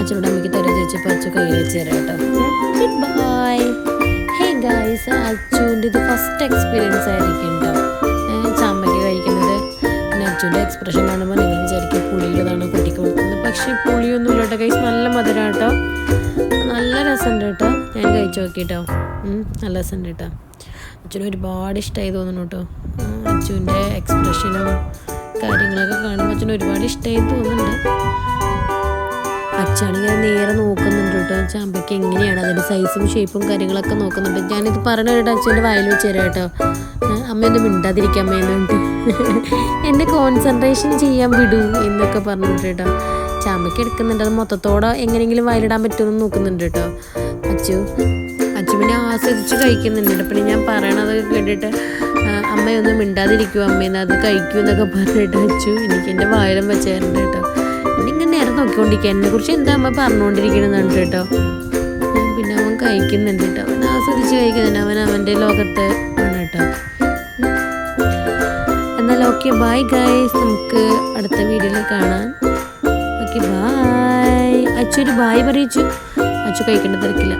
അച്ഛനോട് അമ്മയ്ക്ക് തരാൻ ചോദിച്ചപ്പോൾ അച്ഛൻ കയ്യിൽ വെച്ച് തരാം കേട്ടോ. Good bye. ഹേ ഗൈസ്, അച്ഛൻ്റെ ഇത് ഫസ്റ്റ് എക്സ്പീരിയൻസ് ആയിരിക്കും കേട്ടോ ചാമ്പയ്ക്ക് കഴിക്കുന്നത്. പിന്നെ അച്ഛൻ്റെ എക്സ്പ്രഷൻ കാണുമ്പോൾ നിങ്ങൾ വിചാരിക്കും പുളിയുള്ളതാണ് കുട്ടിക്ക് കൊടുക്കുന്നത്. പക്ഷേ പുളിയൊന്നുമില്ല കേട്ടോ ഗൈസ്, നല്ല മധുരം കേട്ടോ, നല്ല രസമുണ്ട് കേട്ടോ. ഞാൻ കഴിച്ചു നോക്കിട്ടോ, നല്ല രസമുണ്ട് കേട്ടോ. അച്ഛന് ഒരുപാട് ഇഷ്ടമായി തോന്നുന്നു കേട്ടോ. അച്ഛൻ്റെ എക്സ്പ്രഷനും കാര്യങ്ങളൊക്കെ കാണുമ്പോൾ അച്ഛന് ഒരുപാട് ഇഷ്ടമായി തോന്നുന്നുണ്ട്. അച്ഛാണിങ്ങനെ നേരെ നോക്കുന്നുണ്ട് കേട്ടോ ചാമ്പയ്ക്ക് എങ്ങനെയാണ് അതിൻ്റെ സൈസും ഷേപ്പും കാര്യങ്ങളൊക്കെ നോക്കുന്നുണ്ട്. ഞാനിത് പറഞ്ഞു കേട്ടോ അച്ഛൻ്റെ വായിൽ വെച്ച് തരാം കേട്ടോ. അമ്മയൊന്നും മിണ്ടാതിരിക്കാൻ അമ്മയെന്നുണ്ട്, എന്നെ കോൺസെൻട്രേഷൻ ചെയ്യാൻ വിടൂ എന്നൊക്കെ പറഞ്ഞിട്ട് കേട്ടോ. ചാമ്പയ്ക്ക് എടുക്കുന്നുണ്ട്, അത് മൊത്തത്തോടെ എങ്ങനെയെങ്കിലും വായിലിടാൻ പറ്റുമെന്ന് നോക്കുന്നുണ്ട് കേട്ടോ അച്ചു പിന്നെ ആസ്വദിച്ച് കഴിക്കുന്നുണ്ട്. പിന്നെ ഞാൻ പറയണത് കേട്ടിട്ട് അമ്മയൊന്നും മിണ്ടാതിരിക്കും, അമ്മേന്ന് അത് കഴിക്കൂ എന്നൊക്കെ പറഞ്ഞിട്ട് അച്ചു എനിക്ക് എൻ്റെ വായിലും വെച്ചായിരുന്നു കേട്ടോ. ഇങ്ങനെ നേരെ നോക്കിക്കൊണ്ടിരിക്കുക എന്നെക്കുറിച്ച് എന്താ അമ്മ പറഞ്ഞുകൊണ്ടിരിക്കണമെന്നുണ്ട് കേട്ടോ. പിന്നെ അവൻ കഴിക്കുന്നുണ്ട് കേട്ടോ, അവൻ ആസ്വദിച്ച് കഴിക്കുന്നുണ്ട്, അവൻ അവൻ്റെ ലോകത്ത് ആണ് കേട്ടോ. എന്നാൽ ഓക്കെ, ബൈ ഗൈസ്, നമുക്ക് അടുത്ത വീഡിയോയിൽ കാണാം. Okay bye. അച്ചു ഒരു ബായ് പറയിച്ചു, അച്ചു കഴിക്കേണ്ട തിരക്കില്ല.